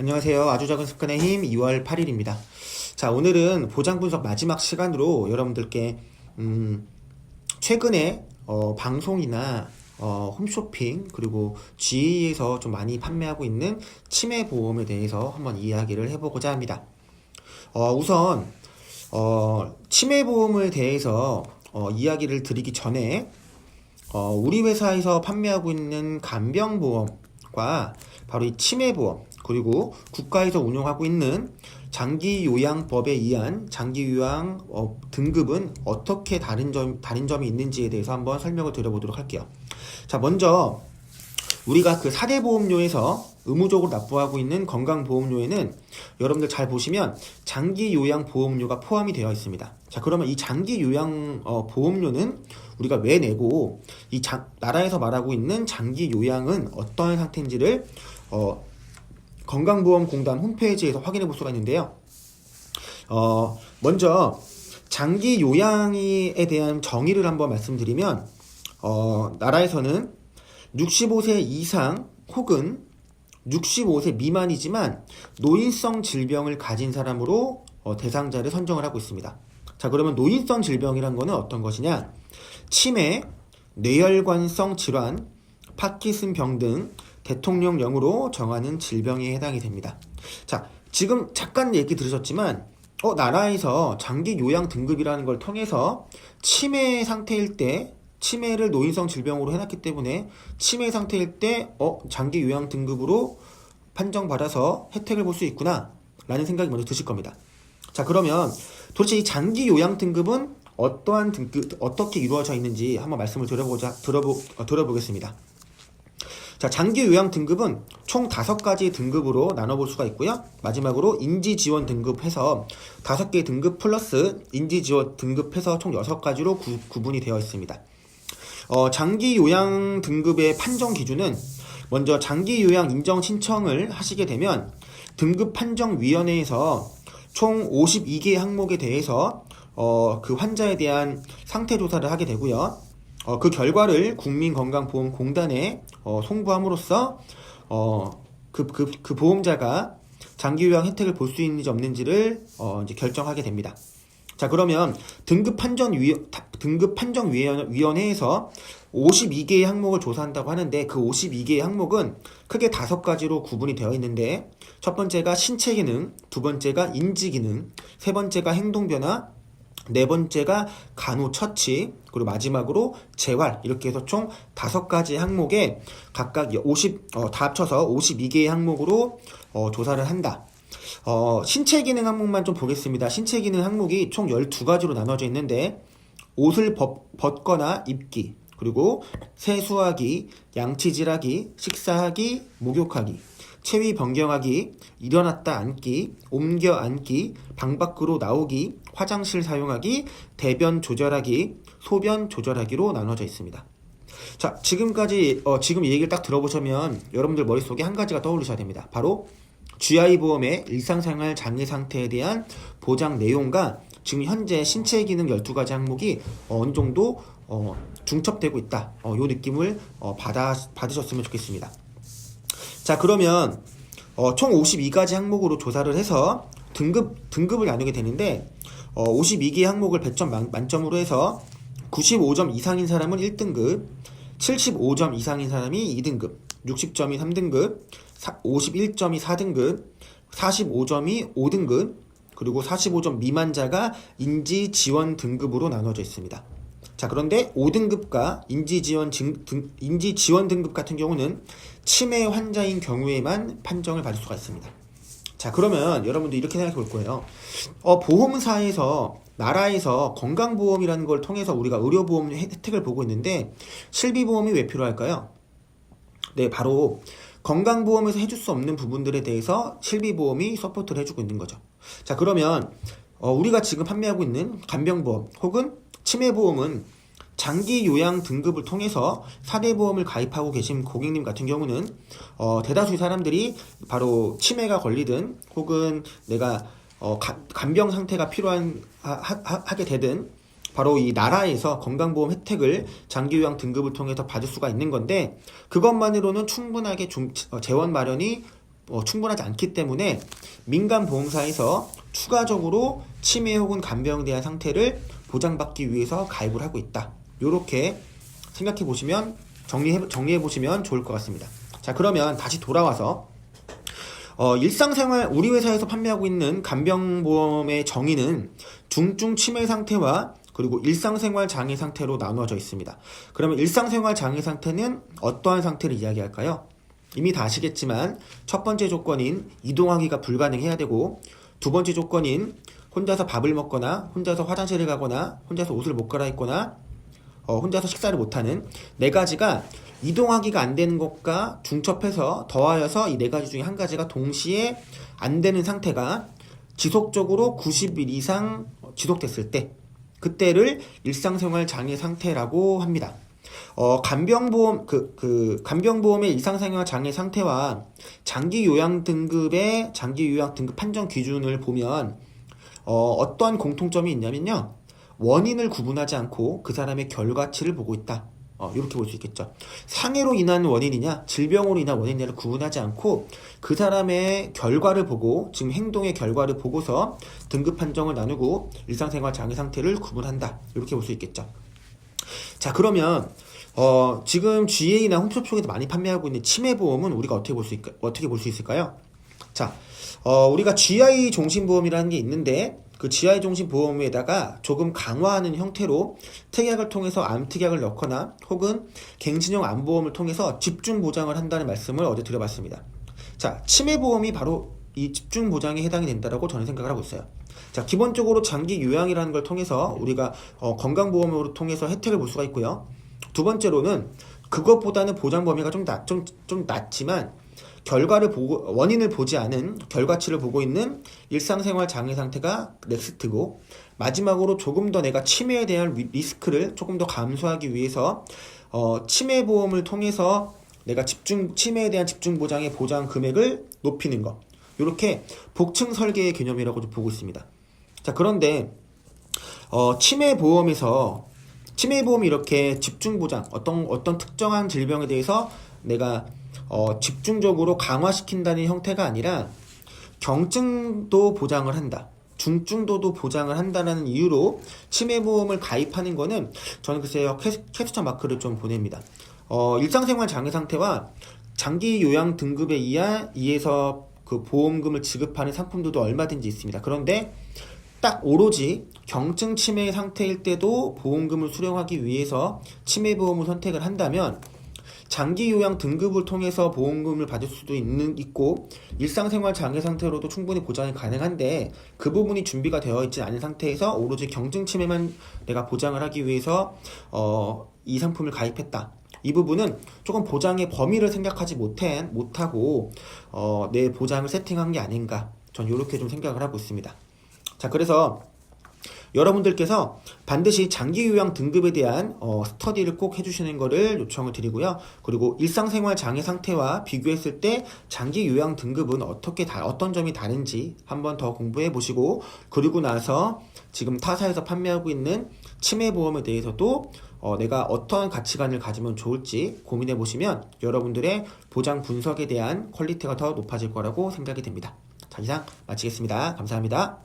안녕하세요. 아주 작은 습관의 힘 2월 8일입니다. 자, 오늘은 보장 분석 마지막 시간으로 여러분들께 최근에 방송이나 홈쇼핑 그리고 GA에서 좀 많이 판매하고 있는 치매 보험에 대해서 한번 이야기를 해보고자 합니다. 우선 치매 보험에 대해서 이야기를 드리기 전에 우리 회사에서 판매하고 있는 간병보험과 바로 이 치매보험 그리고 국가에서 운영하고 있는 장기요양법에 의한 장기요양 등급은 어떻게 다른 점이 있는지에 대해서 한번 설명을 드려보도록 할게요. 자, 먼저 우리가 그 4대 보험료에서 의무적으로 납부하고 있는 건강보험료에는 여러분들 잘 보시면 장기요양보험료가 포함이 되어 있습니다. 자, 그러면 이 장기요양 보험료는 우리가 왜 내고 나라에서 말하고 있는 장기요양은 어떠한 상태인지를 건강보험공단 홈페이지에서 확인해 볼 수가 있는데요. 먼저 장기요양에 대한 정의를 한번 말씀드리면 나라에서는 65세 이상 혹은 65세 미만이지만 노인성 질병을 가진 사람으로 대상자를 선정을 하고 있습니다. 자, 그러면 노인성 질병이란 거는 어떤 것이냐? 치매, 뇌혈관성 질환, 파킨슨병 등 대통령령으로 정하는 질병에 해당이 됩니다. 자, 지금 잠깐 얘기 들으셨지만 나라에서 장기 요양 등급이라는 걸 통해서 치매 상태일 때 치매를 노인성 질병으로 해놨기 때문에 치매 상태일 때 장기 요양 등급으로 판정받아서 혜택을 볼 수 있구나 라는 생각이 먼저 드실 겁니다. 자, 그러면 도대체 이 장기 요양 등급은 어떠한 등급, 어떻게 이루어져 있는지 한번 말씀을 들어보겠습니다. 자, 장기 요양 등급은 총 5가지 등급으로 나눠볼 수가 있고요. 마지막으로 인지 지원 등급 해서 5개 등급 플러스 인지 지원 등급 해서 총 6가지로 구분이 되어 있습니다. 장기 요양 등급의 판정 기준은 먼저 장기 요양 인정 신청을 하시게 되면 등급 판정위원회에서 총 52개의 항목에 대해서 그 환자에 대한 상태 조사를 하게 되고요. 그 결과를 국민건강보험공단에 송부함으로써 그 보험자가 장기요양 혜택을 볼 수 있는지 없는지를 이제 결정하게 됩니다. 자, 그러면 등급판정위원회에서 52개의 항목을 조사한다고 하는데 그 52개의 항목은 크게 5가지로 구분이 되어 있는데 첫 번째가 신체기능, 두 번째가 인지기능, 세 번째가 행동변화, 네 번째가 간호처치, 그리고 마지막으로 재활, 이렇게 해서 총 5가지 항목에 각각 다 합쳐서 52개의 항목으로 조사를 한다. 신체기능 항목만 좀 보겠습니다. 신체기능 항목이 총 12가지로 나눠져 있는데 옷을 벗거나 입기, 그리고 세수하기, 양치질하기, 식사하기, 목욕하기, 체위 변경하기, 일어났다 앉기, 옮겨 앉기, 방 밖으로 나오기, 화장실 사용하기, 대변 조절하기, 소변 조절하기로 나눠져 있습니다. 자, 지금까지 지금 이 얘기를 딱 들어보시면 여러분들 머릿속에 한 가지가 떠올리셔야 됩니다. 바로 GI보험의 일상생활 장애 상태에 대한 보장 내용과 지금 현재 신체 기능 12가지 항목이 어느 정도 중첩되고 있다. 요 느낌을 받으셨으면 좋겠습니다. 자, 그러면 총 52가지 항목으로 조사를 해서 등급을 나누게 되는데 52개의 항목을 100점 만점으로 해서 95점 이상인 사람은 1등급, 75점 이상인 사람이 2등급, 60점이 3등급, 51점이 4등급, 45점이 5등급, 그리고 45점 미만자가 인지지원 등급으로 나눠져 있습니다. 자, 그런데 5등급과 인지지원 등급 같은 경우는 치매 환자인 경우에만 판정을 받을 수가 있습니다. 자, 그러면 여러분도 이렇게 생각해 볼 거예요. 보험사에서 나라에서 건강보험이라는 걸 통해서 우리가 의료보험 혜택을 보고 있는데 실비보험이 왜 필요할까요? 네, 바로 건강보험에서 해줄 수 없는 부분들에 대해서 실비보험이 서포트를 해주고 있는 거죠. 자, 그러면 우리가 지금 판매하고 있는 간병보험 혹은 치매보험은 장기요양 등급을 통해서 4대 보험을 가입하고 계신 고객님 같은 경우는 대다수의 사람들이 바로 치매가 걸리든 혹은 내가 간병 상태가 하게 되든 바로 이 나라에서 건강보험 혜택을 장기요양 등급을 통해서 받을 수가 있는 건데 그것만으로는 충분하게 재원 마련이 충분하지 않기 때문에 민간보험사에서 추가적으로 치매 혹은 간병에 대한 상태를 보장받기 위해서 가입을 하고 있다. 이렇게 생각해 보시면 정리해 보시면 좋을 것 같습니다. 자, 그러면 다시 돌아와서 일상생활 우리 회사에서 판매하고 있는 간병보험의 정의는 중증 치매 상태와 그리고 일상생활 장애 상태로 나누어져 있습니다. 그러면 일상생활 장애 상태는 어떠한 상태를 이야기할까요? 이미 다 아시겠지만 첫 번째 조건인 이동하기가 불가능해야 되고, 두 번째 조건인 혼자서 밥을 먹거나 혼자서 화장실을 가거나 혼자서 옷을 못 갈아입거나 혼자서 식사를 못하는 네 가지가 이동하기가 안 되는 것과 중첩해서 더하여서 이 네 가지 중에 한 가지가 동시에 안 되는 상태가 지속적으로 90일 이상 지속됐을 때, 그때를 일상생활 장애 상태라고 합니다. 간병보험의 일상생활 장애 상태와 장기 요양 등급의 장기 요양 등급 판정 기준을 보면 어떠한 공통점이 있냐면요. 원인을 구분하지 않고 그 사람의 결과치를 보고 있다. 이렇게 볼 수 있겠죠. 상해로 인한 원인이냐, 질병으로 인한 원인이냐를 구분하지 않고 그 사람의 결과를 보고, 지금 행동의 결과를 보고서 등급 판정을 나누고 일상생활 장애 상태를 구분한다. 이렇게 볼 수 있겠죠. 자, 그러면 지금 GA나 홈쇼핑 쪽에서 많이 판매하고 있는 치매보험은 우리가 어떻게 볼 수 있을까요? 자, 우리가 GI 종신보험이라는 게 있는데, 그 GI 종신보험에다가 조금 강화하는 형태로 특약을 통해서 암특약을 넣거나 혹은 갱신형 암보험을 통해서 집중보장을 한다는 말씀을 어제 드려봤습니다. 자, 치매보험이 바로 이 집중보장에 해당이 된다고 저는 생각을 하고 있어요. 자, 기본적으로 장기 요양이라는 걸 통해서 우리가 건강보험으로 통해서 혜택을 볼 수가 있고요. 두 번째로는 그것보다는 보장 범위가 좀 낮지만 원인을 보지 않은 결과치를 보고 있는 일상생활 장애 상태가 넥스트고, 마지막으로 조금 더 내가 치매에 대한 리스크를 조금 더 감소하기 위해서 치매보험을 통해서 내가 치매에 대한 집중보장의 보장 금액을 높이는 것, 이렇게 복층 설계의 개념이라고 보고 있습니다. 자, 그런데 치매보험이 이렇게 집중보장, 어떤 특정한 질병에 대해서 내가 집중적으로 강화시킨다는 형태가 아니라 경증도 보장을 한다, 중증도도 보장을 한다는 이유로 치매보험을 가입하는 거는 저는 글쎄요, 캡처 마크를 좀 보냅니다. 일상생활 장애 상태와 장기 요양 등급에 의해서 그 보험금을 지급하는 상품들도 얼마든지 있습니다. 그런데 딱 오로지 경증 치매 상태일 때도 보험금을 수령하기 위해서 치매보험을 선택을 한다면 장기 요양 등급을 통해서 보험금을 받을 수도 있고, 일상생활 장애 상태로도 충분히 보장이 가능한데 그 부분이 준비가 되어 있지 않은 상태에서 오로지 경증 치매만 내가 보장을 하기 위해서 이 상품을 가입했다. 이 부분은 조금 보장의 범위를 생각하지 못하고 내 보장을 세팅한 게 아닌가, 전 이렇게 좀 생각을 하고 있습니다. 자, 그래서 여러분들께서 반드시 장기 요양 등급에 대한 스터디를 꼭 해주시는 것을 요청을 드리고요. 그리고 일상생활 장애 상태와 비교했을 때 장기 요양 등급은 어떤 점이 다른지 한번 더 공부해 보시고, 그리고 나서 지금 타사에서 판매하고 있는 치매보험에 대해서도 내가 어떠한 가치관을 가지면 좋을지 고민해 보시면 여러분들의 보장 분석에 대한 퀄리티가 더 높아질 거라고 생각이 됩니다. 자, 이상 마치겠습니다. 감사합니다.